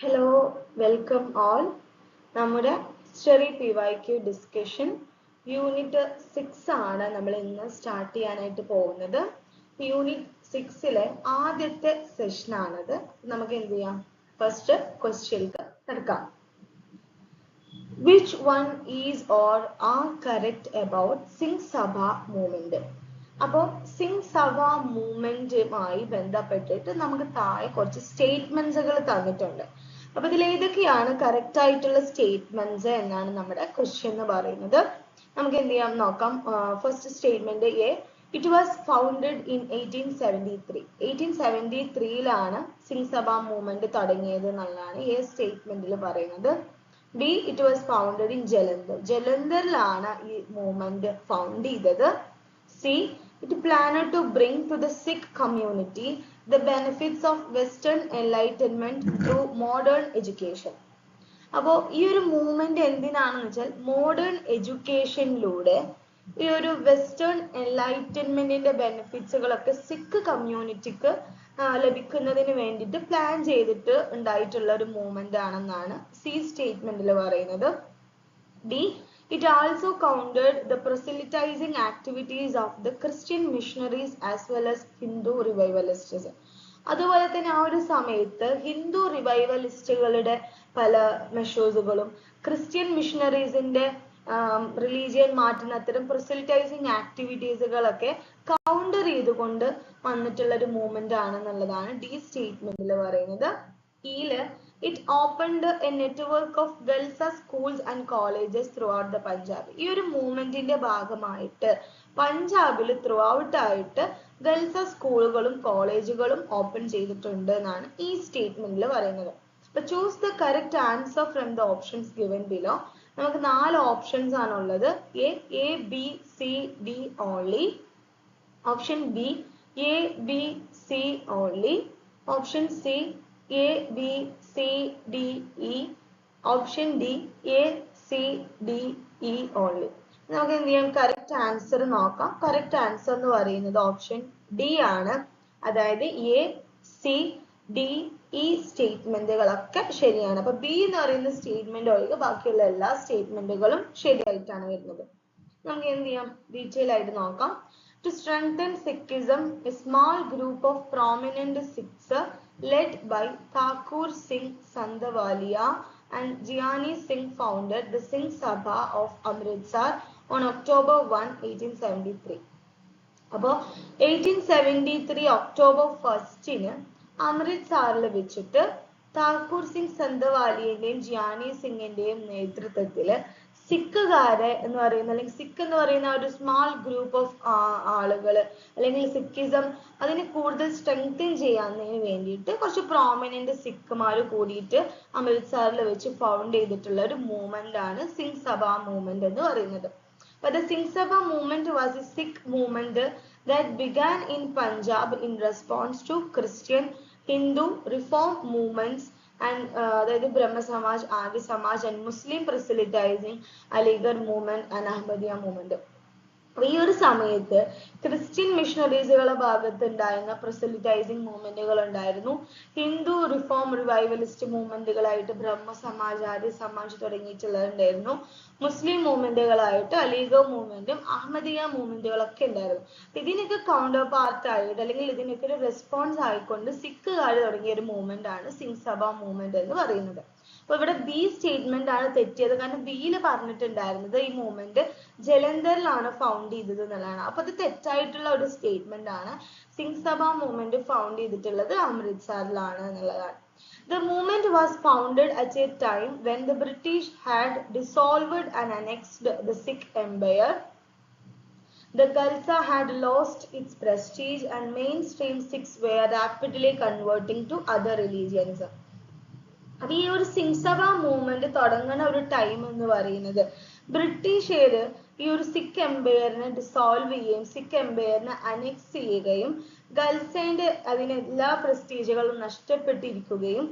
Hello, welcome all. നമ്മുടെ history PYQ discussion unit 6 ആണ് നമ്മൾ ഇന്ന് സ്റ്റാർട്ട് ചെയ്യാനായിട്ട് പോകുന്നത്. യൂണിറ്റ് 6-ലെ ആദ്യത്തെ സെഷൻ ആണത്. നമുക്ക് എന്ത് ചെയ്യാം? ഫസ്റ്റ് ക്വസ്റ്റ്യനിലേക്ക് കിടക്കാം. Which one is or are correct about Singh Sabha movement? അപ്പോൾ സിംഗ് സഭ മൂവ്മെന്റുമായി ബന്ധപ്പെട്ടിട്ട് നമുക്ക് താഴെ കുറച്ച് സ്റ്റേറ്റ്മെന്റ്സുകൾ തന്നിട്ടുണ്ട്. അപ്പൊ ഇതിൽ ഏതൊക്കെയാണ് കറക്റ്റ് ആയിട്ടുള്ള സ്റ്റേറ്റ്മെന്റ്സ് എന്നാണ് നമ്മുടെ ക്വസ്റ്റ്യൻ എന്ന് പറയുന്നത്. നമുക്ക് എന്ത് ചെയ്യാം നോക്കാം. First statement A, it was founded in 1873. 1873-ലാണ് സിംഗ് സഭ മൂവ്മെന്റ് തുടങ്ങിയത് എന്നുള്ളതാണ് ഈ സ്റ്റേറ്റ്മെന്റിൽ പറയുന്നത്. B, it was founded in Jalandhar. ജലന്ധറിലാണ് ഈ മൂവ്മെന്റ് ഫൗണ്ട് ചെയ്തത്. C, it planned to bring to the Sikh community the benefits of Western enlightenment through modern education. അപ്പോൾ ഈ ഒരു മൂവ്മെന്റ് എന്തിനാണെന്ന് വെച്ചാൽ മോഡേൺ എഡ്യൂക്കേഷനിലൂടെ ഈ ഒരു വെസ്റ്റേൺ എൻലൈറ്റൻമെന്റിന്റെ ബെനിഫിറ്റ്സുകളൊക്കെ സിഖ് കമ്മ്യൂണിറ്റിക്ക് ലഭിക്കുന്നതിന് വേണ്ടിയിട്ട് പ്ലാൻ ചെയ്തിട്ട് ഉണ്ടായിട്ടുള്ള ഒരു മൂവ്മെന്റ് ആണെന്നാണ് സി സ്റ്റേറ്റ്മെന്റിൽ പറയുന്നത്. D, it also countered the proselytizing activities of the Christian missionaries as well as Hindu revivalists. അതുപോലെ തന്നെ ആ ഒരു സമയത്ത് ഹിന്ദു റിവൈവലിസ്റ്റുകളുടെ പല മെഷേഴ്സുകളും ക്രിസ്ത്യൻ മിഷണറീസിന്റെ റിലീജിയൻ മാറ്റുന്ന അത്തരം പ്രൊസലിറ്റൈസിങ് ആക്ടിവിറ്റീസുകളൊക്കെ കൗണ്ടർ ചെയ്തുകൊണ്ട് വന്നിട്ടുള്ള ഒരു മൂവ്മെന്റ് ആണെന്നുള്ളതാണ് ഡി സ്റ്റേറ്റ്മെന്റിൽ പറയുന്നത്. It opened a network of Khalsa schools and colleges throughout the Punjab. ഈ ഒരു മൂവ്മെന്റിന്റെ ഭാഗമായിട്ട് പഞ്ചാബിൽ ത്രൂ ഔട്ട് ആയിട്ട് ഖൽസ സ്കൂളുകളും കോളേജുകളും ഓപ്പൺ ചെയ്തിട്ടുണ്ട് എന്നാണ് ഈ സ്റ്റേറ്റ്മെന്റിൽ പറയുന്നത്. അപ്പൊ choose the correct answer from the options given below. നമുക്ക് 4 ഓപ്ഷൻസ് ആണുള്ളത്. A, B, C, D only. Option B, A, B, C only. Option C, A, B, C, D, E. Option D, A, C, D, E only. നമുക്ക് എന്ത് ചെയ്യാം? Correct answer നോക്കാം. Correct answer എന്ന് പറയുന്നത് option D ആണ്. അതായത് A, C, D, E സ്റ്റേറ്റ്മെന്റുകളൊക്കെ ശരിയാണ്. അപ്പൊ ബി എന്ന് പറയുന്ന സ്റ്റേറ്റ്മെന്റ് ഒഴികെ ബാക്കിയുള്ള എല്ലാ സ്റ്റേറ്റ്മെന്റുകളും ശരിയായിട്ടാണ് വരുന്നത്. നമുക്ക് എന്ത് ചെയ്യാം? ഡീറ്റെയിൽ ആയിട്ട് നോക്കാം. To strengthen Sikhism, a small group of prominent Sikhs led by Thakur Singh Sandhwaliya and Giani Singh founded the Singh Sabha of Amritsar on October 1, 1873. അപ്പോൾ 1873 ഒക്ടോബർ 1-ന് അമൃത്സറിൽ വെച്ചിട്ട് താക്കൂർ സിംഗ് സന്ധവാലിയന്റെയും ജിയാനി സിംഗിന്റെയും നേതൃത്വത്തില് സിഖുകാരെ എന്ന് പറയുന്ന അല്ലെങ്കിൽ സിഖ് എന്ന് പറയുന്ന ഒരു സ്മാൾ ഗ്രൂപ്പ് ഓഫ് ആളുകൾ അല്ലെങ്കിൽ സിഖിസം അതിനെ കൂടുതൽ സ്ട്രെങ്തൻ ചെയ്യാന്നതിന് വേണ്ടിയിട്ട് കുറച്ച് പ്രോമിനന്റ് സിഖുമാർ കൂടിയിട്ട് അമൃത്സറിൽ വെച്ച് ഫൗണ്ട് ചെയ്തിട്ടുള്ള ഒരു മൂവ്മെന്റ് ആണ് സിംഗ് സഭ മൂവ്മെന്റ് എന്ന് പറയുന്നത്. But the Singh Sabha movement was a Sikh movement that began in Punjab in response to Christian, Hindu reform movements and അതായത് ബ്രഹ്മ Samaj, Arya Samaj and Muslim proselytizing Aligarh movement and Ahmadiyya movement. ഈ ഒരു സമയത്ത് Christian മിഷണറീസുകളുടെ ഭാഗത്ത് ഉണ്ടായിരുന്ന പ്രൊസലിറ്റൈസിങ് മൂവ്മെന്റുകൾ ഉണ്ടായിരുന്നു. Hindu reform revivalist മൂവ്മെന്റുകളായിട്ട് ബ്രഹ്മ സമാജ്, ആര്യ സമാജ് തുടങ്ങിയിട്ടുള്ളതുണ്ടായിരുന്നു. മുസ്ലിം മൂവ്മെന്റുകളായിട്ട് അലിഗർ മൂവ്മെന്റും അഹമ്മദിയ മൂവ്മെന്റുകളൊക്കെ ഉണ്ടായിരുന്നു. ഇതിനൊക്കെ counter part ആയിട്ട് അല്ലെങ്കിൽ ഇതിനൊക്കെ ഒരു റെസ്പോൺസ് ആയിക്കൊണ്ട് സിഖുകാർ തുടങ്ങിയ ഒരു മൂവ്മെന്റ് ആണ് സിംഗ് സഭ മൂവ്മെന്റ് എന്ന് പറയുന്നത്. അപ്പൊ ഇവിടെ ബി സ്റ്റേറ്റ്മെന്റ് ആണ് തെറ്റിയത്. കാരണം ബിയിൽ പറഞ്ഞിട്ടുണ്ടായിരുന്നത് ഈ മൂവ്മെന്റ് ജലന്ധറിലാണ് ഫൗണ്ട് ചെയ്തത് എന്നുള്ളതാണ്. അപ്പൊ അത് തെറ്റായിട്ടുള്ള ഒരു സ്റ്റേറ്റ്മെന്റ് ആണ്. സിംഗ് സഭ മൂവ്മെന്റ് ഫൗണ്ട് ചെയ്തിട്ടുള്ളത് അമൃത്സറിലാണ് എന്നുള്ളതാണ്. The movement was founded at a time when the British had dissolved and annexed the Sikh Empire. The Khalsa had lost its prestige and mainstream Sikhs were rapidly converting to other religions. അപ്പൊ ഈ ഒരു Singh Sabha movement തുടങ്ങുന്ന ഒരു time എന്ന് പറയുന്നത് ബ്രിട്ടീഷുകാര് ഈ ഒരു Sikh എംപയറിനെ dissolve ചെയ്യുകയും സിഖ് എംപയറിനെ അനെക്സ് ചെയ്യുകയും ഖൽസയുടെ അതിന് എല്ലാ പ്രസ്റ്റീജുകളും നഷ്ടപ്പെട്ടിരിക്കുകയും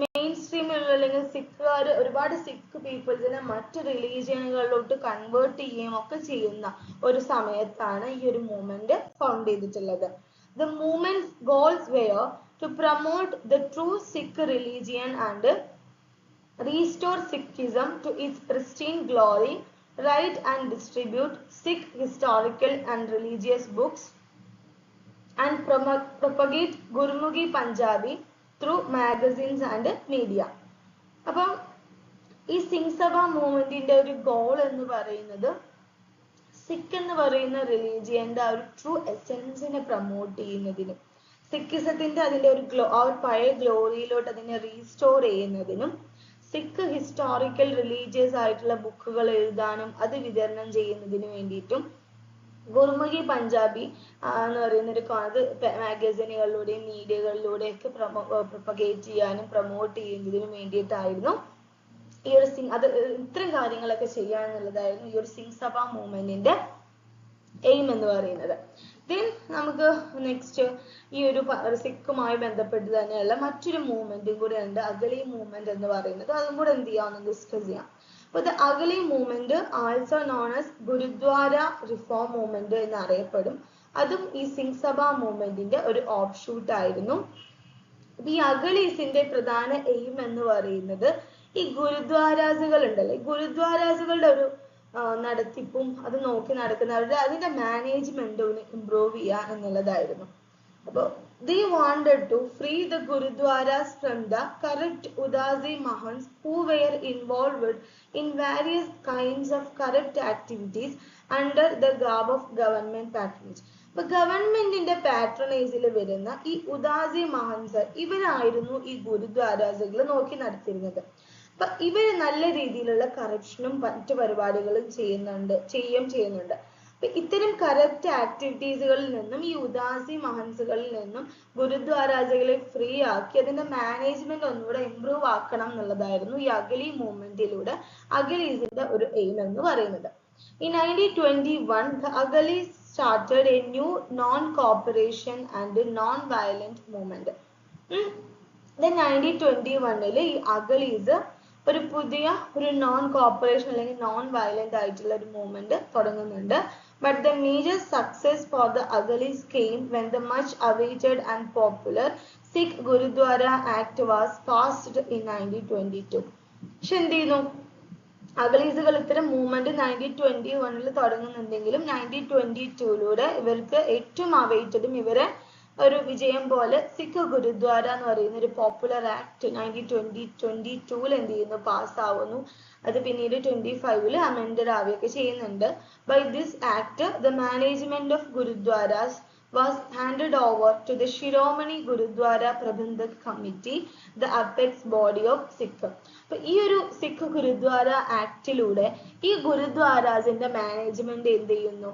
മെയിൻ സ്ട്രീമിലുള്ള അല്ലെങ്കിൽ സിഖുകാർ ഒരുപാട് സിഖ് പീപ്പിൾസിനെ മറ്റ് റിലീജിയനുകളിലോട്ട് കൺവേർട്ട് ചെയ്യുകയും ഒക്കെ ചെയ്യുന്ന ഒരു സമയത്താണ് ഈ ഒരു മൂവ്മെന്റ് ഫൗണ്ട് ചെയ്തിട്ടുള്ളത്. The movement's goals were to promote the true Sikh religion and restore Sikhism to its pristine glory, write and distribute Sikh historical and religious books, and propagate Gurmukhi Punjabi through magazines and media. അപ്പം ഈ സിംഗ് സഭ മൂവ്മെന്റിന്റെ ഒരു goal എന്ന് പറയുന്നത് സിഖ് എന്ന് പറയുന്ന റിലീജിയന്റെ ആ ഒരു ട്രൂ എസെൻസിനെ പ്രൊമോട്ട് ചെയ്യുന്നതിനും സിഖിസത്തിന്റെ അതിന്റെ ഒരു ആ ഒരു പഴയ ഗ്ലോറിയിലോട്ട് അതിനെ റീസ്റ്റോർ ചെയ്യുന്നതിനും സിഖ് ഹിസ്റ്റോറിക്കൽ റിലീജിയസ് ആയിട്ടുള്ള ബുക്കുകൾ എഴുതാനും അത് വിതരണം ചെയ്യുന്നതിന് വേണ്ടിയിട്ടും ഗുർമുഖി പഞ്ചാബി എന്ന് പറയുന്ന ഒരു അത് മാഗസിനുകളിലൂടെയും മീഡിയകളിലൂടെയും ഒക്കെ പ്രൊപ്പഗേറ്റ് ചെയ്യാനും പ്രൊമോട്ട് ചെയ്യുന്നതിനും വേണ്ടിയിട്ടായിരുന്നു ഈ ഒരു അത് ഇത്തരം കാര്യങ്ങളൊക്കെ ചെയ്യാന്നുള്ളതായിരുന്നു ഈ ഒരു സിംഗ് സഭ മൂവ്മെന്റിന്റെ എയിം എന്ന് പറയുന്നത്. ദെൻ നമുക്ക് നെക്സ്റ്റ് ഈ ഒരു സിഖുമായി ബന്ധപ്പെട്ട് തന്നെയുള്ള മറ്റൊരു മൂവ്മെന്റും കൂടെ ഉണ്ട്, അഗലി മൂവ്മെന്റ് എന്ന് പറയുന്നത്. അതും കൂടെ എന്ത് ചെയ്യാമെന്ന് ഡിസ്കസ് ചെയ്യാം. അപ്പോൾ the Akali movement also known as Gurdwara reform movement എന്നറിയപ്പെടും. അതും ഈ സിംഗ് സഭ മൂവ്മെന്റിന്റെ ഒരു ഓഫ്ഷൂട്ട് ആയിരുന്നു. ഈ അഗളീസിന്റെ പ്രധാന എയിം എന്ന് പറയുന്നത് ഈ ഗുരുദ്വാരാസുകൾ ഉണ്ടല്ലോ, ഈ ഗുരുദ്വാരാസുകളുടെ ഒരു നടത്തിപ്പും അത് നോക്കി നടക്കുന്നവരുടെ അതിന്റെ മാനേജ്മെന്റും ഇംപ്രൂവ് ചെയ്യുക എന്നുള്ളതായിരുന്നു. അപ്പോൾ they wanted to free the gurudwaras from the corrupt Udasi Mahants who were involved in various kinds of corrupt activities under the garb of government patronage. അപ്പൊ ഗവൺമെന്റിന്റെ പാട്രണേജിൽ വരുന്ന ഈ ഉദാസി മഹൻസ് ഇവരായിരുന്നു ഈ ഗുരുദ്വാരാസുകൾ നോക്കി നടത്തിയിരുന്നത്. അപ്പൊ ഇവര് നല്ല രീതിയിലുള്ള കറപ്ഷനും മറ്റു പരിപാടികളും ചെയ്യുന്നുണ്ട്. അപ്പൊ ഇത്തരം കറപ്റ്റ് ആക്ടിവിറ്റീസുകളിൽ നിന്നും ഈ ഉദാസി മഹൻസുകളിൽ നിന്നും ഗുരുദ്വാരാസുകളെ ഫ്രീ ആക്കി അതിന്റെ മാനേജ്മെന്റ് ഒന്നുകൂടെ ഇംപ്രൂവ് ആക്കണം എന്നുള്ളതായിരുന്നു ഈ അഗലി മൂവ്മെന്റിലൂടെ അഗലീസിന്റെ ഒരു എയിം എന്ന് പറയുന്നത്. In 1921, the Agalis started a new non-cooperation and non-violent movement. Then 1921 ഈ അഗലീസ് ഒരു പുതിയ ഒരു നോൺ കോപ്പറേഷൻ അല്ലെങ്കിൽ നോൺ വയലന്റ് ആയിട്ടുള്ള ഒരു മൂവ്മെന്റ് തുടങ്ങുന്നുണ്ട്. But the major success for the Agalis came when the much awaited and popular Sikh Gurudwara Act was passed in 1922. പക്ഷെ എന്ത് ചെയ്യുന്നു, അഗലീസുകൾ ഇത്തരം മൂവ്മെന്റ് 1921 തുടങ്ങുന്നുണ്ടെങ്കിലും 1922 ഇവർക്ക് ഏറ്റവും അവൈറ്റഡും ഇവരെ ഒരു വിജയം പോലെ സിഖ് ഗുരുദ്വാര എന്ന് പറയുന്ന ഒരു പോപ്പുലർ ആക്ട് 1922 എന്ത് ചെയ്യുന്നു, പാസ്സാവുന്നു. അത് പിന്നീട് 25 അമെൻഡഡ് ആവുകയൊക്കെ ചെയ്യുന്നുണ്ട്. By this act the management of Gurdwaras was handed over to the Shiromani Gurudwara Prabandhak Committee, the apex body of Sikh. അപ്പൊ ഈ ഒരു സിഖ് ഗുരുദ്വാര ആക്ടിലൂടെ ഈ ഗുരുദ്വാരാസിന്റെ മാനേജ്മെന്റ് എന്ത് ചെയ്യുന്നു,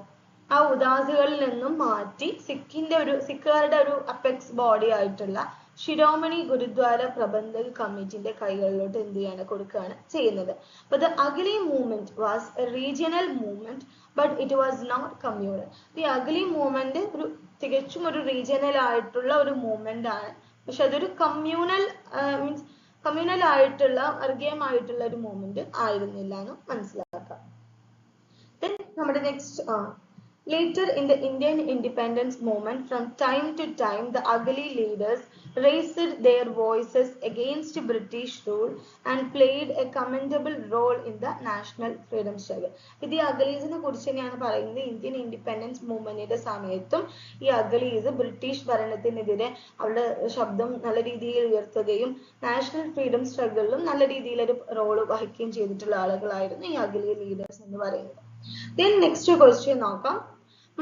ആ ഉദാസികളിൽ നിന്നും മാറ്റി സിഖുകാരുടെ ഒരു അപെക്സ് ബോഡി ആയിട്ടുള്ള ശിരോമണി ഗുരുദ്വാര പ്രബന്ധക് കമ്മിറ്റിന്റെ കൈകളിലോട്ട് എന്ത് ചെയ്യാണ്, കൊടുക്കുകയാണ് ചെയ്യുന്നത്. അപ്പൊ the Akali movement was a regional movement but it was not communal. ഈ അഗലി മൂവ്മെന്റ് ഒരു തികച്ചും ഒരു റീജിയണൽ ആയിട്ടുള്ള ഒരു മൂവ്മെന്റ് ആണ്, പക്ഷെ അതൊരു കമ്മ്യൂണൽ ആയിട്ടുള്ള വർഗീയമായിട്ടുള്ള ഒരു മൂവ്മെന്റ് ആയിരുന്നില്ല എന്ന് മനസ്സിലാക്കാം. Then നമ്മുടെ next later in the Indian independence movement, from time to time the Agali leaders raised their voices against British rule and played a commendable role in the national freedom struggle. ഇത് അഗലീസിനെ കുറിച്ച് തന്നെയാണ് പറയുന്നത്. Indian independence മൂവ്മെന്റിന്റെ സമയത്തും ഈ അഗലീസ് British ഭരണത്തിനെതിരെ അവരുടെ ശബ്ദം നല്ല രീതിയിൽ ഉയർത്തുകയും നാഷണൽ ഫ്രീഡം സ്ട്രഗിളിലും നല്ല രീതിയിൽ ഒരു റോൾ വഹിക്കുകയും ചെയ്തിട്ടുള്ള ആളുകളായിരുന്നു ഈ അഗലി ലീഡേഴ്സ് എന്ന് പറയുന്നത്. Then next question നോക്കാം.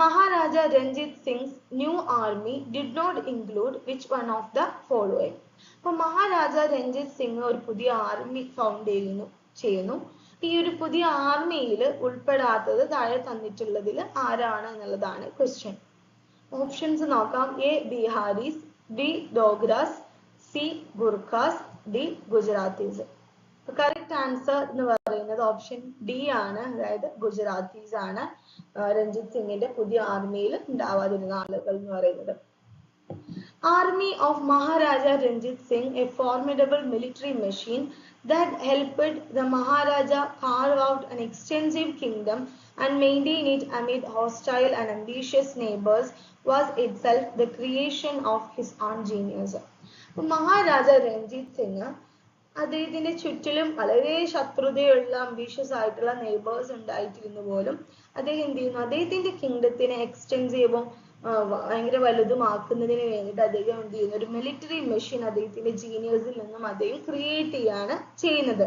Maharaja Ranjit Singh's new army did not include which one of the following? അപ്പോൾ മഹാരാജ രഞ്ജിത് സിംഗ് ഒരു പുതിയ ആർമി ഫൗണ്ട് ചെയ്യുന്നു. ഈ ഒരു പുതിയ ആർമിയിൽ ഉൾപ്പെടാത്തത് താഴെ തന്നിട്ടുള്ളതിൽ ആരാണ് എന്നുള്ളതാണ് ക്വസ്റ്റ്യൻ. ഓപ്ഷൻസ് നോക്കാം. A Biharis, B Dogras, C Gurkhas, D Gujaratis. Correct answer എന്ന് പറയുന്നത് ഓപ്ഷൻ ഡി ആണ്, അതായത് ഗുജറാത്തീസ് ആണ് രഞ്ജിത് സിംഗിന്റെ പുതിയ ആർമിയിൽ ഉണ്ടാവാതിരുന്ന ആളുകൾ എന്ന് പറയുന്നത്. Army of Maharaja Ranjit Singh, a formidable military machine that helped the Maharaja carve out an extensive kingdom and maintain it amid hostile and ambitious neighbors, was itself the creation of his own genius. Maharaja Ranjith Singh അദ്ദേഹത്തിന്റെ ചുറ്റിലും വളരെ ശത്രുതയുള്ള ambitious ആയിട്ടുള്ള neighbours ഉണ്ടായിട്ടിരുന്നു പോലും അദ്ദേഹം എന്ത് ചെയ്യുന്നു, അദ്ദേഹത്തിന്റെ കിങ്ഡത്തിനെ എക്സ്റ്റെൻസീവും ഭയങ്കര വലുതുമാക്കുന്നതിന് വേണ്ടിയിട്ട് അദ്ദേഹം എന്ത് ചെയ്യുന്നു, ഒരു മിലിറ്ററി മെഷീൻ അദ്ദേഹത്തിന്റെ ജീനിയസിൽ നിന്നും അദ്ദേഹം ക്രിയേറ്റ് ചെയ്യാണ് ചെയ്യുന്നത്.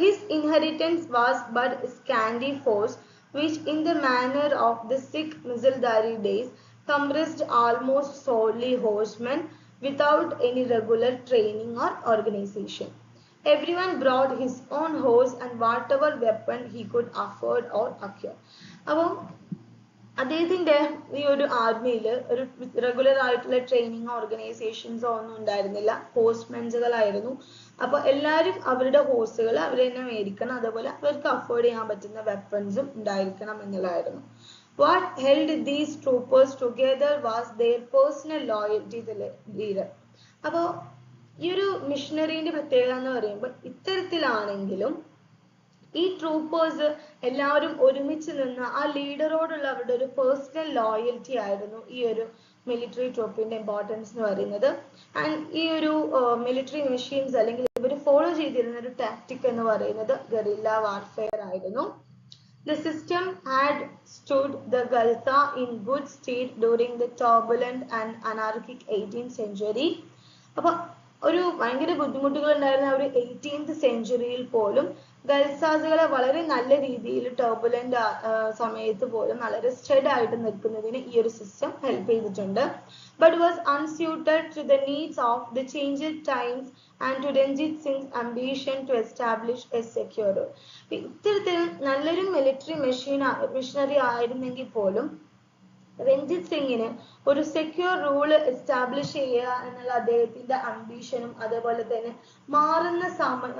His inheritance was but scanty force, which in the manner of the Sikh Misildari days comprised almost solely horsemen without any regular training or organization. Everyone brought his own horse and whatever weapon he could afford or acquire. അപ്പോൾ അദ്ദേഹത്തിന്റെ ഈ ഒരു ആർമിയിൽ ഒരു regular ആയിട്ടുള്ള training ഓർഗനൈസേഷൻസോ ഒന്നും ഉണ്ടായിരുന്നില്ല, ഹോഴ്സ്മെൻസുകളായിരുന്നു. അപ്പൊ എല്ലാവരും അവരുടെ ഹോഴ്സുകൾ അവർ തന്നെ മേടിക്കണം, അതേപോലെ അവർക്ക് അഫോർഡ് ചെയ്യാൻ പറ്റുന്ന വെപ്പൺസും ഉണ്ടായിരിക്കണം എന്നുള്ളതായിരുന്നു. What held these troopers together was their personal loyalty to the leader. അപ്പോൾ ഈ ഒരു മിഷണറിന്റെ പ്രത്യേകത എന്ന് പറയുമ്പോൾ ഇത്തരത്തിലാണെങ്കിലും ഈ ട്രൂപ്പേഴ്സ് എല്ലാവരും ഒരുമിച്ച് നിന്ന് ആ ലീഡറോടുള്ള അവരുടെ ഒരു പേഴ്സണൽ ലോയൽറ്റി ആയിരുന്നു ഈ ഒരു മിലിറ്ററി ട്രൂപ്പിന്റെ ഇമ്പോർട്ടൻസ് എന്ന് പറയുന്നത്. ആൻഡ് ഈ ഒരു മിലിറ്ററി മെഷീൻസ് അല്ലെങ്കിൽ ഇവർ ഫോളോ ചെയ്തിരുന്ന ഒരു ടാക്ടിക് എന്ന് പറയുന്നത് ഗറില്ല വാർഫെയർ ആയിരുന്നു. The system had stood the Khalsa in good stead during the turbulent and anarchic 18th century. അപ്പോൾ ഒരു ഭയങ്കര ബുദ്ധിമുട്ടുകൾ ഉണ്ടായിരുന്ന ഒരു 18th സെഞ്ചുറിയിൽ പോലും ഖൽസാസുകളെ വളരെ നല്ല രീതിയിൽ ടർബുലന്റ് സമയത്ത് പോലും വളരെ സ്റ്റെഡ് ആയിട്ട് നിൽക്കുന്നതിന് ഈ ഒരു സിസ്റ്റം ഹെൽപ്പ് ചെയ്തിട്ടുണ്ട്. But was unsuited to the needs of the changed times and to Ranjit Singh's ambition to establish a secure. ഇത്തരത്തിൽ നല്ലൊരു മിലിറ്ററി മിഷനറി ആയിരുന്നെങ്കിൽ പോലും രഞ്ജിത് സിംഗിന് ഒരു സെക്യൂർ റൂള് എസ്റ്റാബ്ലിഷ് ചെയ്യുക എന്നുള്ള അദ്ദേഹത്തിന്റെ അംബീഷനും, അതേപോലെ തന്നെ മാറുന്ന സമയം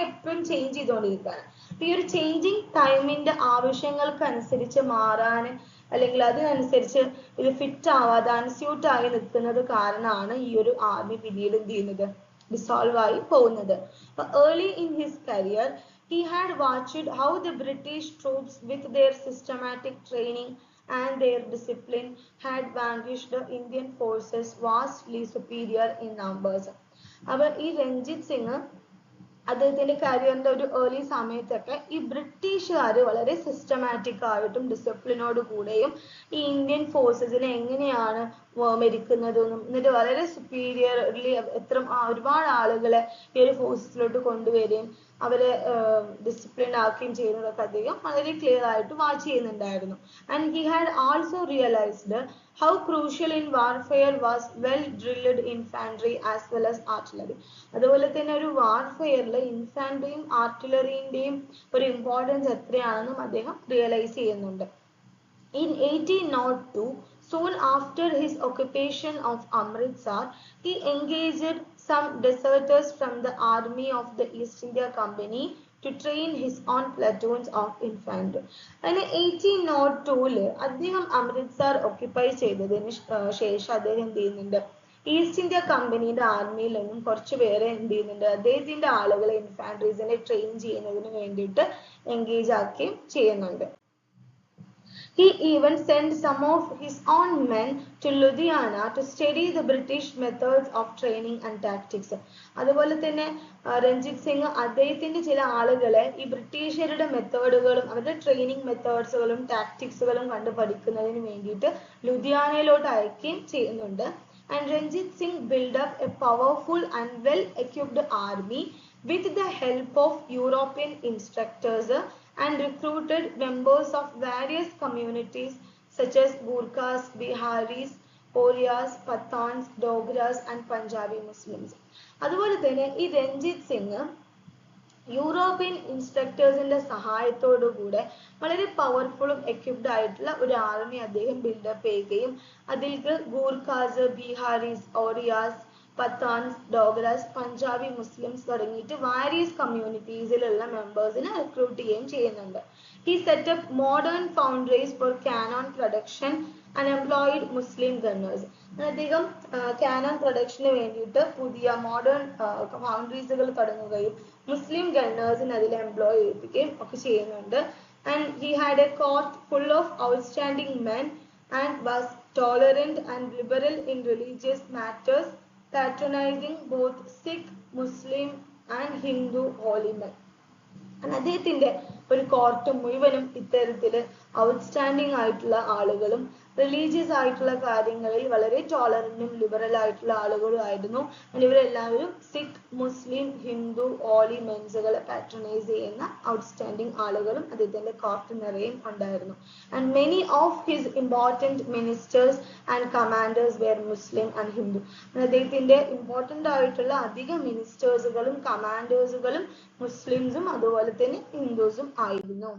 എപ്പോഴും ചേഞ്ച് ചെയ്തുകൊണ്ടിരിക്കുകയാണ്. ഈ ഒരു ചേഞ്ചിങ് ടൈമിന്റെ ആവശ്യങ്ങൾക്കനുസരിച്ച് മാറാൻ അല്ലെങ്കിൽ അതിനനുസരിച്ച് ഇത് ഫിറ്റ് ആവാതെ അൺസ്യൂട്ട് ആയി നിൽക്കുന്നത് കാരണമാണ് ഈ ഒരു ആർമി പിന്നീട് എന്ത് ചെയ്യുന്നത്, ഡിസോൾവ് ആയി പോകുന്നത്. Early in his career he had watched how the British troops with their systematic training and their discipline had vanquished the Indian forces vastly superior in numbers. അപ്പോൾ ഈ രഞ്ജിത് സിംഗ് അദ്ദേഹത്തിന്റെ കരിയറിന്റെ ഒരു ഏർലി സമയത്തൊക്കെ ഈ ബ്രിട്ടീഷുകാർ വളരെ സിസ്റ്റമാറ്റിക് ആയിട്ടും ഡിസിപ്ലിനോട് കൂടെയും ഈ ഇന്ത്യൻ ഫോഴ്സസിനെ എങ്ങനെയാണ് മരിക്കുന്നതെന്നും എന്നിട്ട് വളരെ സുപ്പീരിയർലി ഒരുപാട് ആളുകളെ ഈ ഒരു ഫോഴ്സസിലോട്ട് കൊണ്ടുവരികയും അവരെ ഡിസിപ്ലിൻ ആക്കുകയും ചെയ്യുന്നതൊക്കെ അദ്ദേഹം വളരെ ക്ലിയർ ആയിട്ട് വാച്ച് ചെയ്യുന്നുണ്ടായിരുന്നു. And he had also realised how crucial in warfare was well drilled infantry as well as artillery. അതുപോലെ തന്നെ ഒരു വാർഫെയറിൽ ഇൻഫാൻട്രിയും ആർട്ടിലറിന്റെയും ഒരു ഇമ്പോർട്ടൻസ് എത്രയാണെന്നും അദ്ദേഹം റിയലൈസ് ചെയ്യുന്നുണ്ട്. In 1802, soon after his occupation of Amritsar, he engaged some deserters from the army of the East India Company to train his own platoons of infantry. അങ്ങനെ 1802 അദ്ദേഹം Amritsar occupy ചെയ്തതിന് ശേഷം അദ്ദേഹം എന്ത് ചെയ്യുന്നുണ്ട്, ഈസ്റ്റ് ഇന്ത്യ കമ്പനിയുടെ ആർമിയിൽ നിന്നും കുറച്ച് പേരെ എന്ത് ചെയ്യുന്നുണ്ട്, അദ്ദേഹത്തിന്റെ ആളുകളെ ഇൻഫാൻട്രീസിനെ ട്രെയിൻ ചെയ്യുന്നതിന് വേണ്ടിയിട്ട് എൻഗേജ് ആക്കുകയും ചെയ്യുന്നുണ്ട്. He even sent some of his own men to Ludhiana to study the British methods of training and tactics. അതുപോലെ തന്നെ രഞ്ജിത് സിംഗ് അദ്ദേഹത്തിന്റെ ചില ആളുകളെ ഈ ബ്രിട്ടീഷുകാരുടെ മെത്തേഡുകളും അവരുടെ ട്രെയിനിങ് മെത്തേഡ്സുകളും ടാക്ടിക്സുകളും കണ്ടു പഠിക്കുന്നതിന് വേണ്ടിയിട്ട് ലുധിയാനയിലോട്ട് അയക്കുകയും ചെയ്യുന്നുണ്ട്. And Ranjit Singh built up a powerful and well-equipped army with the help of European instructors and recruited members of various communities such as Gurkhas, Biharis, Orias, Pathans, Dogras and Punjabi Muslims. അതുപോലെ തന്നെ ഈ Ranjith Singh European ഇൻസ്ട്രക്ടേഴ്സിന്റെ സഹായത്തോടു കൂടെ വളരെ പവർഫുള്ളും equipped ആയിട്ടുള്ള ഒരു army അദ്ദേഹം build-up ചെയ്യുകയും അതിൽക്ക് ഗൂർഖാസ്, ബീഹാരീസ്, ഓറിയാസ്, പത്താൻസ്, ഡോഗ്രാസ്, പഞ്ചാബി മുസ്ലിംസ് തുടങ്ങിയിട്ട് വാരിയസ് കമ്മ്യൂണിറ്റീസിലുള്ള മെമ്പേഴ്സിനെ റിക്രൂട്ട് ചെയ്യുകയും ചെയ്യുന്നുണ്ട്. He set up modern foundries for cannon production and employed Muslim gunners. അദ്ദേഹം കാനൺ പ്രൊഡക്ഷന് വേണ്ടിയിട്ട് പുതിയ മോഡേൺ ഫൗണ്ടറീസുകൾ തുടങ്ങുകയും മുസ്ലിം ഗണ്ണേഴ്സിന് അതിൽ എംപ്ലോയ് ചെയ്യിപ്പിക്കുകയും ഒക്കെ ചെയ്യുന്നുണ്ട്. And he had a court full of outstanding men and was tolerant and liberal in religious matters patronizing both Sikh, Muslim and Hindu holy men. അദ്ദേഹത്തിന്റെ ഒരു court മുഴുവനും ഇത്തരത്തിൽ ഔട്ട്സ്റ്റാൻഡിംഗ് ആയിട്ടുള്ള ആളുകളും റിലീജിയസ് ആയിട്ടുള്ള കാര്യങ്ങളിൽ വളരെ ടോളറന്റും ലിബറൽ ആയിട്ടുള്ള ആളുകളും ആയിരുന്നു. ഇവരെല്ലാവരും സിഖ്, മുസ്ലിം, ഹിന്ദു ഹോളി മെൻസുകളെ പാട്രണൈസ് ചെയ്യുന്ന ഔട്ട്സ്റ്റാൻഡിംഗ് ആളുകളും അദ്ദേഹത്തിന്റെ കോർട്ട് നിറയും ഉണ്ടായിരുന്നു. And many of his important ministers and commanders were Muslim and Hindu. അദ്ദേഹത്തിന്റെ ഇമ്പോർട്ടൻ്റ് ആയിട്ടുള്ള അധികം മിനിസ്റ്റേഴ്സുകളും കമാൻഡേഴ്സുകളും മുസ്ലിംസും അതുപോലെ തന്നെ ഹിന്ദുസും ആയിരുന്നു.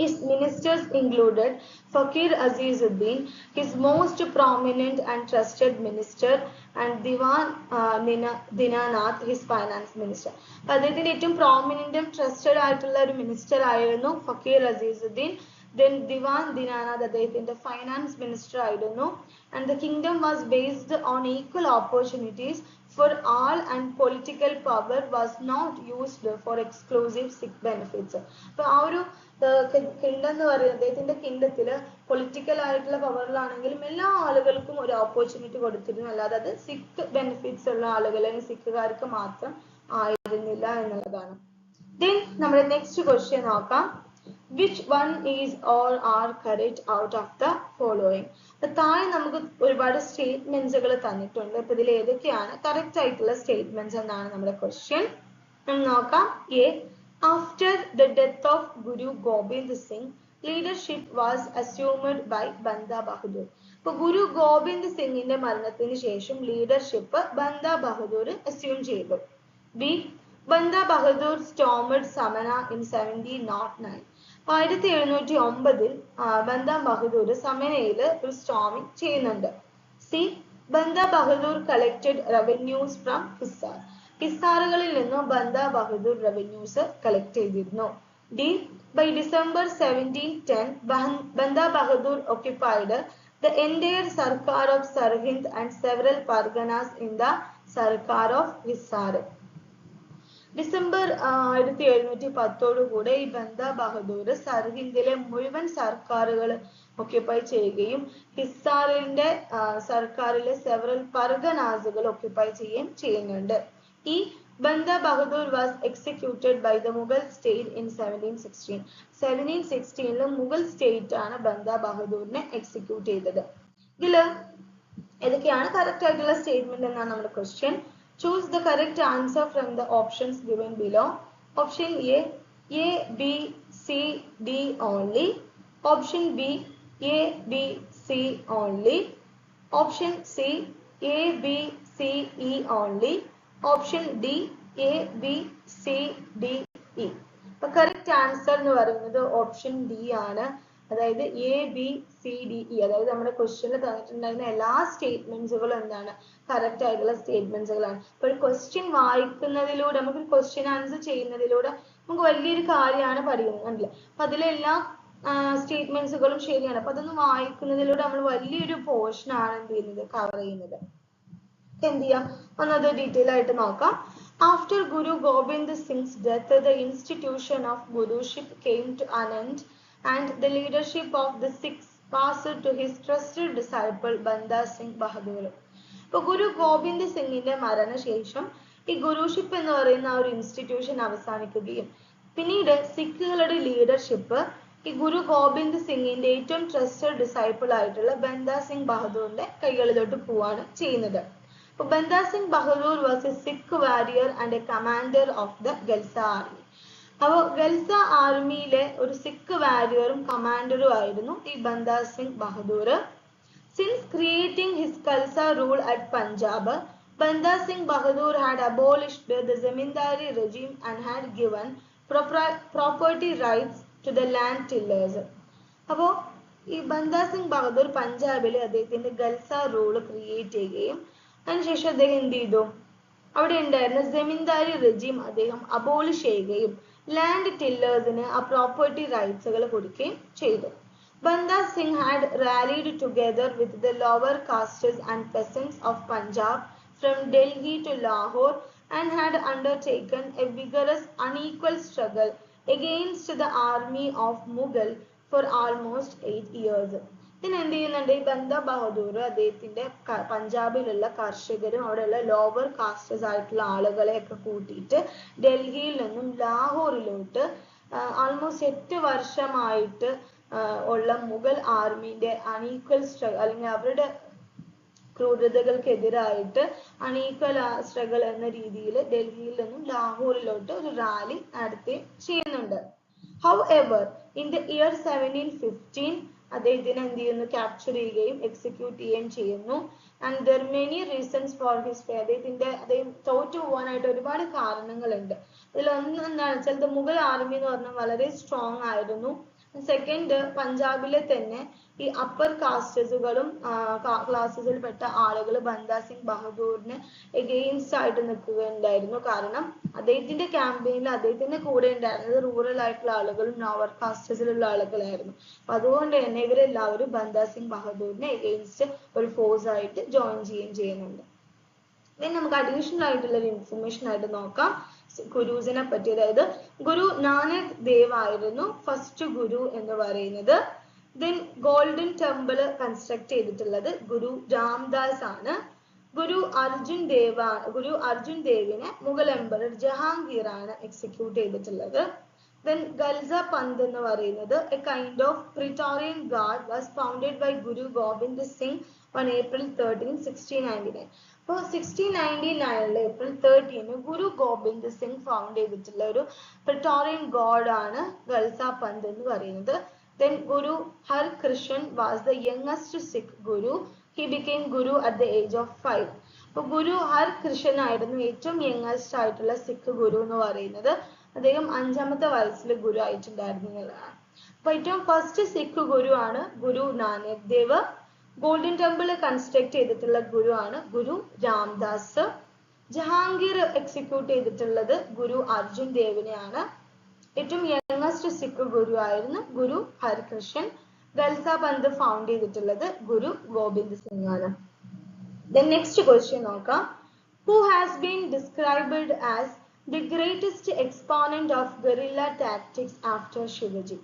His ministers included Fakir Azizuddin, his most prominent and trusted minister, and Diwan Dinanath, his finance minister. അദ്ദേഹത്തിന്റെ ഏറ്റവും പ്രോമിനന്റും ട്രസ്റ്റഡ് ആയിട്ടുള്ള ഒരു മിനിസ്റ്റർ ആയിരുന്നു ഫക്കീർ അസീസുദ്ദീൻ. Then Diwan Dinanath അദ്ദേഹത്തിന്റെ ഫൈനാൻസ് മിനിസ്റ്റർ ആയിരുന്നു. And the kingdom was based on equal opportunities for all and political power was not used for exclusive Sikh benefits. അപ്പൊ ആ ഒരു കിങ്ഡം എന്ന് പറയുന്നത് അദ്ദേഹത്തിന്റെ കിങ്ഡത്തില് പൊളിറ്റിക്കൽ ആയിട്ടുള്ള പവറിലാണെങ്കിലും എല്ലാ ആളുകൾക്കും ഒരു ഓപ്പർച്യൂണിറ്റി കൊടുത്തിരുന്നു. അല്ലാതെ അത് സിഖ് ബെനിഫിറ്റ്സ് ഉള്ള ആളുകൾ അല്ലെങ്കിൽ സിഖുകാർക്ക് മാത്രം ആയിരുന്നില്ല എന്നുള്ളതാണ്. ദെൻ നമ്മുടെ നെക്സ്റ്റ് ക്വസ്റ്റ്യൻ നോക്കാം. Which one is or are correct out of the following? താഴെ നമുക്ക് ഒരുപാട് സ്റ്റേറ്റ്മെന്റ്സുകൾ തന്നിട്ടുണ്ട്. അപ്പൊ ഇതിൽ ഏതൊക്കെയാണ് കറക്റ്റ് ആയിട്ടുള്ള സ്റ്റേറ്റ്മെന്റ്സ് എന്നാണ് നമ്മുടെ ക്വസ്റ്റ്യൻ. നോക്കാം. A, after the death of Guru Gobind Singh, leadership was assumed by Banda Bahadur. അപ്പൊ ഗുരു ഗോബിന്ദ് സിംഗിന്റെ മരണത്തിന് ശേഷം ലീഡർഷിപ്പ് ബന്ദ ബഹദൂർ അസ്യൂം ചെയ്തു. B, Banda Bahadur stormed Samana in 1709. 1709 Banda Bahadur സമനയിൽ ഒരു സ്റ്റോമിംഗ് ചെയ്യുന്നുണ്ട്. C, Banda Bahadur collected revenues from Hisar. ഹിസാറുകളിൽ നിന്നും ബന്ദ ബഹദൂർ റവന്യൂസ് കളക്ട് ചെയ്തിരുന്നു. D, by December 1710 Banda Bahadur occupied the entire Sarkar of Sarhind and several parganas in the Sarkar of Hisar. December 1710 കൂടെ ഈ ബന്ദ ബഹദൂർ സർഹിന്ദിലെ മുഴുവൻ സർക്കാരുകൾ ഒക്യുപ്പൈ ചെയ്യുകയും ഹിസാറിന്റെ സർക്കാരിലെ സെവറൽ പർഗനാസുകൾ ഒക്യുപ്പൈ ചെയ്യുന്നുണ്ട്. ഈ Banda Bahadur was executed by the Mughal state in 1716. 1716 Mughal state ആണ് ബന്ദ ബഹദൂറിനെ എക്സിക്യൂട്ട് ചെയ്തത്. ഇതില് ഏതൊക്കെയാണ് കറക്റ്റ് ആയിട്ടുള്ള സ്റ്റേറ്റ്മെന്റ് എന്നാണ് നമ്മുടെ question. Choose the correct answer from the options given below. Option A, B, C, D only. Option B, A, B, C only. Option C, A, B, C, E only. Option D, A, B, C, D, E. The correct answer എന്ന് പറയുന്നത് option D ആണ്. അതായത് A, B, C, D, E. അതായത് നമ്മുടെ ക്വസ്റ്റ്യനിൽ തന്നിട്ടുണ്ടായിരുന്ന എല്ലാ സ്റ്റേറ്റ്മെന്റ്സുകളും എന്താണ് correct ആയിട്ടുള്ള സ്റ്റേറ്റ്മെന്റ്സുകളാണ്. അപ്പോൾ ഒരു ക്വസ്റ്റ്യൻ വായിക്കുന്നതിലൂടെ നമുക്ക് ക്വസ്റ്റ്യൻ ആൻസർ ചെയ്യുന്നതിലൂടെ നമുക്ക് വലിയൊരു കാര്യമാണ് പഠിക്കുന്നത് അല്ലേ. അപ്പൊ അതിലെല്ലാ സ്റ്റേറ്റ്മെന്റ്സുകളും ശരിയാണ്. അപ്പൊ അതൊന്ന് വായിക്കുന്നതിലൂടെ നമ്മൾ വലിയൊരു പോർഷൻ ആണ് എന്ത് ചെയ്യുന്നത് കവർ ചെയ്യുന്നത്. എന്ത് ചെയ്യാം, ഒന്നത് ഡീറ്റെയിൽ ആയിട്ട് നോക്കാം. After Guru Gobind Singh's death, the institution of Guruship came to an end and the leadership of the Sikhs passed to his trusted disciple Banda Singh Bahadur. ഇപ്പോൾ ഗുരു ഗോബിന്ദ് സിംഗിന്റെ മരണശേഷം ഈ ഗുരുഷിപ്പ് എന്ന് പറയുന്ന ഒരു ഇൻസ്റ്റിറ്റ്യൂഷൻ അവസാനിക്കുകയും പിന്നീട് സിഖുകളുടെ ലീഡർഷിപ്പ് ഈ ഗുരു ഗോബിന്ദ് സിംഗിന്റെ ഏറ്റവും ട്രസ്റ്റഡ് ഡിസൈപ്പിൾ ആയിട്ടുള്ള ബന്ദ സിംഗ് ബഹദൂറിന്റെ കൈകളിലോട്ട് പോവാണ് ചെയ്യുന്നത്. അപ്പോൾ Banda Singh Bahadur was a Sikh warrior and a commander of the Khalsa army. അപ്പോൾ ഖൽസ ആർമിയിലെ ഒരു സിഖ് വാരിയറും കമാൻഡറും ആയിരുന്നു ഈ ബന്ദ Singh Bahadur. Since creating his Khalsa rule at Punjab, Banda Singh Bahadur had abolished the Zamindari regime and had given property rights to the land tillers. അപ്പോൾ ഈ ബന്ദ സിംഗ് ബഹദൂർ പഞ്ചാബിൽ അദ്ദേഹത്തിന്റെ Khalsa rule create ചെയ്യുകയും അതിനുശേഷം അദ്ദേഹം എന്ത് ചെയ്തു, അവിടെ ഉണ്ടായിരുന്ന ജമീന്ദാരി റെജീം അദ്ദേഹം അബോളിഷ് ചെയ്യുകയും ലാൻഡ് ടില്ലേഴ്സിന് ആ പ്രോപ്പർട്ടി റൈറ്റ്സുകൾ കൊടുക്കുകയും ചെയ്തു. Banda Singh had rallied together with the lower castes and peasants of Punjab from Delhi to Lahore and had undertaken a vigorous unequal struggle against the army of Mughal for almost 8 years. പിന്നെ എന്ത് ചെയ്യുന്നുണ്ട്, ഈ ബന്ദ ബഹദൂർ അദ്ദേഹത്തിന്റെ പഞ്ചാബിലുള്ള കർഷകരും അവിടെയുള്ള lower castes ആയിട്ടുള്ള ആളുകളെയൊക്കെ കൂട്ടിയിട്ട് ഡൽഹിയിൽ നിന്നും ലാഹോറിലോട്ട് ആൾമോസ്റ്റ് 8 വർഷമായിട്ട് ഉള്ള മുഗൾ ആർമിന്റെ അണീക്വൽ സ്ട്രഗിൾ അല്ലെങ്കിൽ അവരുടെ ക്രൂരതകൾക്കെതിരായിട്ട് അണീക്വൽ സ്ട്രഗിൾ എന്ന രീതിയിൽ ഡൽഹിയിൽ നിന്നും ലാഹോറിലോട്ട് ഒരു റാലി നടത്തി ചെയ്യുന്നുണ്ട്. However, in the year 1715 അദ്ദേഹത്തിനെ എന്ത് ചെയ്യുന്നു, ക്യാപ്ചർ ചെയ്യുകയും എക്സിക്യൂട്ട് ചെയ്യുകയും ചെയ്യുന്നു. And there are many reasons for his failure. അദ്ദേഹം തോറ്റു പോകാനായിട്ട് ഒരുപാട് കാരണങ്ങളുണ്ട്. അതിൽ ഒന്ന് എന്താണെന്ന് വെച്ചാൽ മുഗൾ ആർമി എന്ന് പറഞ്ഞാൽ വളരെ സ്ട്രോങ് ആയിരുന്നു. സെക്കൻഡ്, പഞ്ചാബിലെ തന്നെ ഈ അപ്പർ കാസ്റ്റസുകളും ക്ലാസ്സുകളിൽ പെട്ട ആളുകൾ ബന്ദാ സിംഗ് ബഹദൂറിന് എഗെയിൻസ്റ്റ് ആയിട്ട് നിൽക്കുകയുണ്ടായിരുന്നു. കാരണം അദ്ദേഹത്തിന്റെ ക്യാമ്പയിനിൽ അദ്ദേഹത്തിന്റെ കൂടെ ഉണ്ടായിരുന്നത് റൂറൽ ആയിട്ടുള്ള ആളുകളും ലോവർ കാസ്റ്റസിലുള്ള ആളുകളായിരുന്നു. അപ്പൊ അതുകൊണ്ട് തന്നെ ഇവരെല്ലാവരും ബന്ദാ സിംഗ് ബഹദൂറിന് എഗെയിൻസ്റ്റ് ഒരു ഫോഴ്സ് ആയിട്ട് ജോയിൻ ചെയ്യുന്നുണ്ട്. then നമുക്ക് അഡീഷണൽ ആയിട്ടുള്ള ഒരു ഇൻഫർമേഷൻ ആയിട്ട് നോക്കാം ഗുരുസിനെ പറ്റി. അതായത് ഗുരു നാനക് ദേവ് ആയിരുന്നു ഫസ്റ്റ് ഗുരു എന്ന് പറയുന്നത്. then ഗോൾഡൻ ടെമ്പിൾ കൺസ്ട്രക്ട് ചെയ്തിട്ടുള്ളത് ഗുരു രാംദാസ് ആണ്. ഗുരു അർജുൻ ദേവിനെ മുഗൾ എംപറർ ജഹാംഗീർ ആണ് എക്സിക്യൂട്ട് ചെയ്തിട്ടുള്ളത്. then ഗൽസ പന്ത് എന്ന് പറയുന്നത് a kind of Praetorian Guard was founded by Guru Gobind Singh on April 13, 1699. അപ്പോൾ 1699 ഏപ്രിൽ 13 ഗുരു ഗോബിന്ദ് സിംഗ് ഫൗണ്ട് ചെയ്തിട്ടുള്ള ഒരു പ്രിറ്റോറിയൻ ഗാർഡ് ആണ് ഗൽസ പന്ത് എന്ന് പറയുന്നത്. then Guru Har Krishan was the youngest Sikh Guru. He became Guru at the age of 5. അപ്പോൾ ഗുരു ഹർ കൃഷ്ണൻ ആയിരുന്നു ഏറ്റവും യങ്ങസ്റ്റ് ആയിട്ടുള്ള സിഖ് ഗുരു എന്ന് പറയുന്നത്. അദ്ദേഹം 5ാമത്തെ വയസ്സിൽ ഗുരു ആയിട്ടുണ്ടായിരുന്നു എന്നുള്ളതാണ്. അപ്പൊ ഏറ്റവും ഫസ്റ്റ് സിഖ് ഗുരു ആണ് Guru Nanak Dev. Golden Temple construct ചെയ്തിട്ടുള്ള ഗുരു ആണ് ഗുരു രാംദാസ്. ജഹാംഗീർ എക്സിക്യൂട്ട് ചെയ്തിട്ടുള്ളത് ഗുരു അർജുൻ ദേവിനെയാണ്. ഏറ്റവും യങ്ങസ്റ്റ് സിഖ് ഗുരു ആയിരുന്നു ഗുരു ഹരികൃഷ്ണൻ. ഗൽസ പന്ത് ഫൗണ്ട് ചെയ്തിട്ടുള്ളത് ഗുരു ഗോബിന്ദ് സിംഗ് ആണ്. Then next question നോക്കാം. Who has been described as the greatest exponent of guerrilla tactics after Shivaji?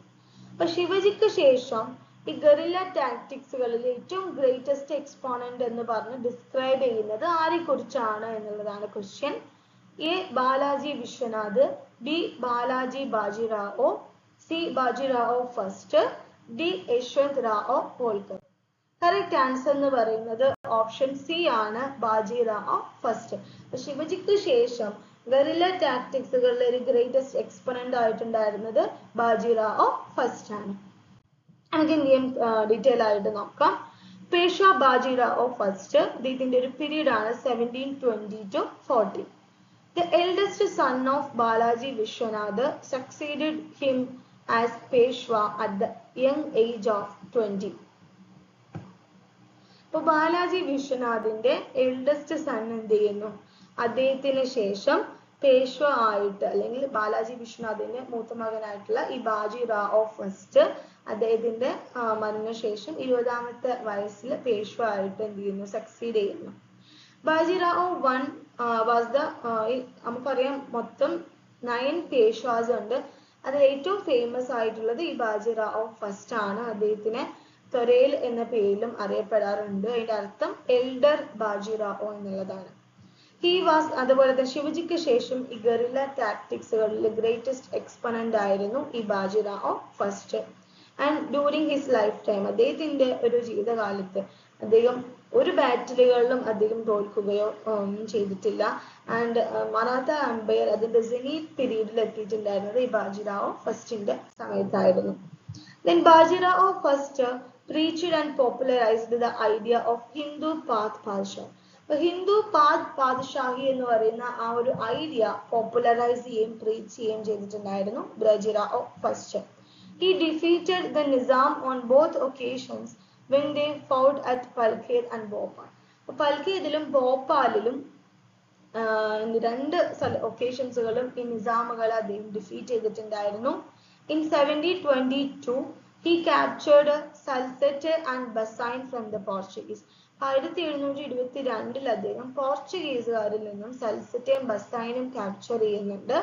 അപ്പോൾ ശിവജിക്ക് ശേഷം ഈ ഗറില്ല ടാക്ടിക്സുകളിൽ ഏറ്റവും ഗ്രേറ്റസ്റ്റ് എക്സ്പോണന്റ് എന്ന് പറഞ്ഞ് ഡിസ്ക്രൈബ് ചെയ്യുന്നത് ആരെ കുറിച്ചാണ് എന്നുള്ളതാണ് question. A Balaji Vishwanath, B Balaji Bajirao, C Bajirao first, D Yashwant Rao Holkar. Correct answer എന്ന് പറയുന്നത് ഓപ്ഷൻ സി ആണ്, ബാജിറാവോ ഫസ്റ്റ്. ശിവജിക്ക് ശേഷം ഗറില്ല ടാക്ടിക്സുകളിൽ ഒരു ഗ്രേറ്റസ്റ്റ് എക്സ്പോണന്റ് ആയിട്ടുണ്ടായിരുന്നത് ബാജിറാവോ ഫസ്റ്റ് ആണ്. നമുക്ക് എന്ത് ചെയ്യാം, ഡീറ്റെയിൽ ആയിട്ട് നോക്കാം. പേഷ്വാ ബാജിറാവോ ഫസ്റ്റ്, ഇതിന്റെ ഒരു പീരീഡ് ആണ് 1720 to 40. The eldest son of Balaji Vishwanath succeeded him as Peshwa at the young age of 20. അപ്പോൾ ബാലാജി വിശ്വനാഥിന്റെ എൽഡസ്റ്റ് സൺ എന്ത് ചെയ്യുന്നു, അദ്ദേഹത്തിന് ശേഷം പേഷ്വ ആയിട്ട് അല്ലെങ്കിൽ ബാലാജി വിശ്വനാഥിന്റെ മൂത്ത മകനായിട്ടുള്ള ഈ ബാജിറാവോ ഫസ്റ്റ് അദ്ദേഹത്തിന്റെ മരണശേഷം 20ാമത്തെ വയസ്സിൽ പേഷ്വ ആയിട്ട് എന്ത് ചെയ്യുന്നു, സക്സീഡ് ചെയ്യുന്നു. ബാജിറാവോ 1 വാസ് ദ നമുക്കറിയാം മൊത്തം 9 പേഷ്വാസ് ഉണ്ട്. അതിൽ ഏറ്റവും ഫേമസ് ആയിട്ടുള്ളത് ഈ ബാജിറാവോ ഫസ്റ്റ് ആണ്. അദ്ദേഹത്തിനെ ത്വരേൽ എന്ന പേരിലും അറിയപ്പെടാറുണ്ട്. അതിന്റെ അർത്ഥം എൽഡർ ബാജിറാവോ എന്നുള്ളതാണ്. ഹി വാസ് അതുപോലെ തന്നെ ശിവജിക്ക് ശേഷം ഈ ഗറില്ല ടാക്ടിക്സുകളിൽ ഗ്രേറ്റസ്റ്റ് എക്സ്പൊണന്റ് ആയിരുന്നു ഈ Bajirao first. And during his life time അദ്ദേഹത്തിന്റെ ഒരു ജീവിതകാലത്ത് അദ്ദേഹം ഒരു ബാറ്റിലുകളിലും അദ്ദേഹം തോൽക്കുകയോ ഒന്നും ചെയ്തിട്ടില്ല. ആൻഡ് മറാത്ത എംപയർ അതിന്റെ സെനീത് പീരീഡിൽ എത്തിയിട്ടുണ്ടായിരുന്നത് ഈ ബാജിറാവോ ഫസ്റ്റിന്റെ സമയത്തായിരുന്നു. Then Bajirao first preached and popularized the idea of Hindu path Padshah. Hindu Padshahi എന്ന് പറയുന്ന ആ ഒരു ഐഡിയ പോപ്പുലറൈസ് ചെയ്യുകയും പ്രീച്ച് ചെയ്യുകയും ചെയ്തിട്ടുണ്ടായിരുന്നു Bajirao first. He defeated the Nizam on both occasions when they fought at Palkhed and Bhopal. പൽഖേദിലും ഭോപ്പാലിലും രണ്ട് ഒക്കേഷൻസുകളും ഈ നിസാമുകളെ അദ്ദേഹം ഡിഫീറ്റ് ചെയ്തിട്ടുണ്ടായിരുന്നു. In 1722 he captured Salsette and Bassein from the Portuguese. 1722 അദ്ദേഹം പോർച്ചുഗീസുകാരിൽ നിന്നും സൽസറ്റയും ബസൈനും ക്യാപ്ചർ ചെയ്യുന്നുണ്ട്.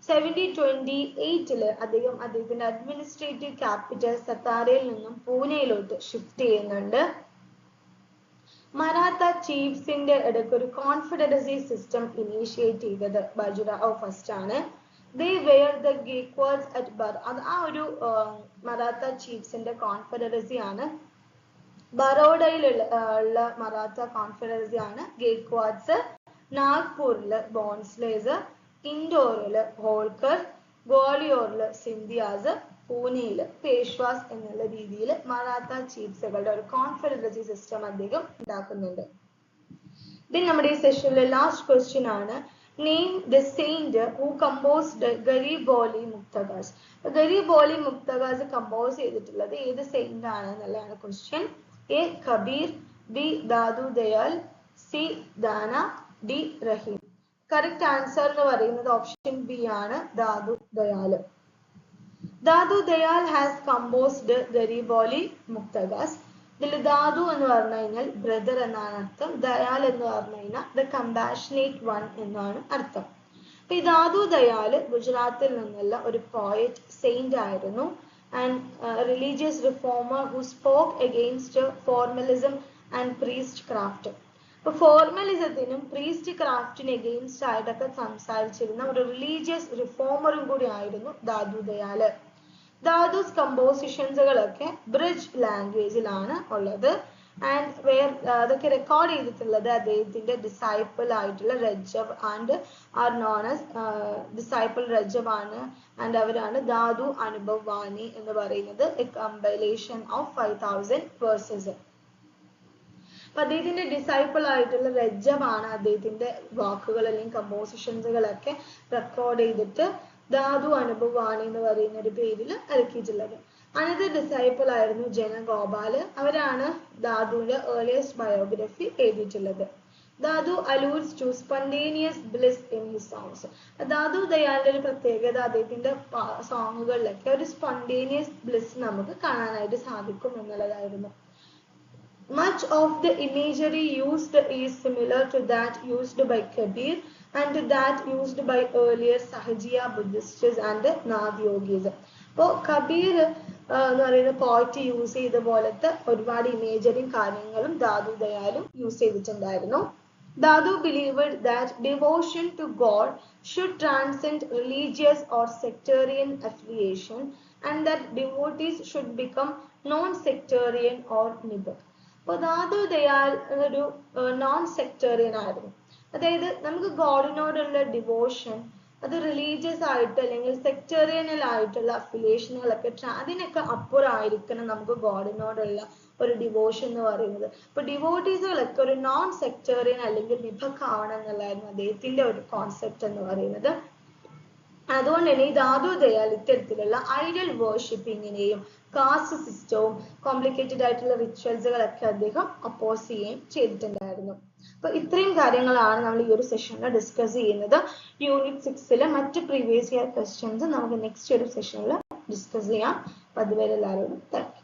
1728 അദ്ദേഹത്തിന്റെ അഡ്മിനിസ്ട്രേറ്റീവ് ക്യാപിറ്റൽ സത്താരയിൽ നിന്നും പൂനെയിലോട്ട് ഷിഫ്റ്റ് ചെയ്യുന്നുണ്ട്. മറാത്ത ചീഫ്സിന്റെ ഇടയ്ക്ക് ഒരു കോൺഫെഡറസി സിസ്റ്റം ഇനീഷ്യേറ്റ് ചെയ്തത് ബാജിറാവോ ഫസ്റ്റ് ആണ്. They were the Gaekwads at Bar. അത് ആ ഒരു മറാത്ത ചീഫ്സിന്റെ കോൺഫെഡറസി ആണ്. ബറോഡയിലുള്ള മറാത്ത കോൺഫെഡറസി ആണ് ഗേക്വാഡ്സ്. നാഗ്പൂരില് ബോൺസ്ലേസ്, ഇൻഡോറില് ഹോൾക്കർ, ഗ്വാളിയോറില് സിന്ധിയാസ്, പൂനെയില് പേഷ്വാസ് എന്നുള്ള രീതിയിൽ മറാത്ത ചീഫ്സുകളുടെ ഒരു കോൺഫെഡറസി സിസ്റ്റം അദ്ദേഹം ഉണ്ടാക്കുന്നുണ്ട്. ഇത് നമ്മുടെ ഈ സെഷനിലെ ലാസ്റ്റ് ക്വസ്റ്റ്യൻ ആണ്. Name the saint who composed Gariboli Muktagaz. Gariboli Muktagaz compose ചെയ്തിട്ടുള്ളത് ഏത് സെയിന്റ് ആണ് എന്നുള്ളതാണ് question. A Kabir, B Dadu Dayal, C Dana, D Rahim. Correct answer എന്ന് പറയുന്നത് ഓപ്ഷൻ ബി ആണ്, ദാദു ദയാൽ. ദാദു ദയാൽ ഹാസ് കമ്പോസ്ഡ് ഗരീബോലി മുക്തഗാസ്. ഇതിൽ ദാദു എന്ന് പറഞ്ഞു കഴിഞ്ഞാൽ ബ്രദർ എന്നാണ് അർത്ഥം. ദയാൽ എന്ന് പറഞ്ഞു കഴിഞ്ഞാൽ ദ കമ്പാഷനേറ്റ് വൺ എന്നാണ് അർത്ഥം. അപ്പൊ ഈ ദാദു ദയാൽ ഗുജറാത്തിൽ നിന്നുള്ള ഒരു പോയറ്റ് സെയിന്റ് ആയിരുന്നു and religious reformer who spoke against formalism and priest craft. അപ്പൊ ഫോർമലിസത്തിനും പ്രീസ്റ്റ് ക്രാഫ്റ്റിനും എഗെയിൻസ്റ്റ് ആയിട്ടൊക്കെ സംസാരിച്ചിരുന്ന ഒരു റിലീജിയസ് റിഫോമറും കൂടി ആയിരുന്നു ദാദു ദയാൽ. ദാദുസ് കമ്പോസിഷൻസുകളൊക്കെ ബ്രിഡ്ജ് ലാംഗ്വേജിലാണ് ഉള്ളത് ആൻഡ് അതൊക്കെ റെക്കോർഡ് ചെയ്തിട്ടുള്ളത് അദ്ദേഹത്തിന്റെ ഡിസൈപ്പിൾ ആയിട്ടുള്ള Rajab and are known as disciple Rajab ആണ് ആൻഡ് അവരാണ് ദാദു അനുഭവ് വാണി എന്ന് പറയുന്നത്. A compilation of 5000 verses. അപ്പൊ അദ്ദേഹത്തിന്റെ ഡിസൈപ്പിൾ ആയിട്ടുള്ള രജബ് ആണ് അദ്ദേഹത്തിന്റെ വാക്കുകൾ അല്ലെങ്കിൽ കമ്പോസിഷൻസുകളൊക്കെ റെക്കോർഡ് ചെയ്തിട്ട് ദാദു അനുഭവ് വാണി എന്ന് പറയുന്ന ഒരു പേരിൽ ഇറക്കിയിട്ടുള്ളത്. അനദർ ഡിസൈപ്പിൾ ആയിരുന്നു ജനഗോപാൽ. അവരാണ് ദാദുവിന്റെ ഏർലിയസ്റ്റ് ബയോഗ്രഫി എഴുതിയിട്ടുള്ളത്. Dadu alludes to spontaneous bliss in his songs. Dadu ദയാലിന്റെ ഒരു പ്രത്യേകത അദ്ദേഹത്തിന്റെ സോങ്ങുകളിലൊക്കെ ഒരു സ്പോണ്ടേനിയസ് ബ്ലിസ് നമുക്ക് കാണാനായിട്ട് സാധിക്കും എന്നുള്ളതായിരുന്നു. Much of the imagery used is similar to that used by Kabir and to that used by earlier Sahajiya Buddhists and Nath Yogis. അപ്പോൾ കബീർ എന്ന് പറയുന്ന പോയിറ്റ് യൂസ് ചെയ്ത പോലത്തെ ഒരുപാട് ഇമേജറിയും കാര്യങ്ങളും ദാദു ദയാലും യൂസ് ചെയ്തിട്ടുണ്ടായിരുന്നു. Dadu believed that devotion to God should transcend religious or sectarian affiliation and that devotees should become non-sectarian or nibak. അപ്പോൾ ദാദു ദയാൽ ഒരു നോൺ സെക്ടേറിയൻ ആയിരുന്നു. അതായത് നമുക്ക് ഗോഡിനോടുള്ള ഡിവോഷൻ അത് റിലീജിയസ് ആയിട്ട് അല്ലെങ്കിൽ സെക്ടേറിയനൽ ആയിട്ടുള്ള അഫിലിയേഷനുകളൊക്കെ അതിനൊക്കെ അപ്പുറമായിരിക്കണം നമുക്ക് ഗോഡിനോടുള്ള ഒരു ഡിവോഷൻ എന്ന് പറയുന്നത്. അപ്പൊ ഡിവോട്ടീസുകളൊക്കെ ഒരു നോൺ സെക്ടേറിയൻ അല്ലെങ്കിൽ നിബക് ആവണം എന്നുള്ളതായിരുന്നു അദ്ദേഹത്തിന്റെ ഒരു കോൺസെപ്റ്റ് എന്ന് പറയുന്നത്. അതുകൊണ്ട് തന്നെ ഈ ദാദു ദയാൽ ഇത്തരത്തിലുള്ള ഐഡൽ വേർഷിപ്പിങ്ങിനെയും കാസ്റ്റ് സിസ്റ്റവും കോംപ്ലിക്കേറ്റഡ് ആയിട്ടുള്ള റിച്വൽസുകളൊക്കെ അദ്ദേഹം അപ്പോസ് ചെയ്യുകയും ചെയ്തിട്ടുണ്ടായിരുന്നു. അപ്പൊ ഇത്രയും കാര്യങ്ങളാണ് നമ്മൾ ഈ ഒരു സെഷനിൽ ഡിസ്കസ് ചെയ്യുന്നത്. യൂണിറ്റ് 6 മറ്റ് പ്രീവിയസ് ഇയർ ക്വസ്റ്റ്യൻസ് നമുക്ക് നെക്സ്റ്റ് ഒരു സെഷനിൽ ഡിസ്കസ് ചെയ്യാം. അപ്പൊ അതുവരെ എല്ലാവരോടും താങ്ക് യു.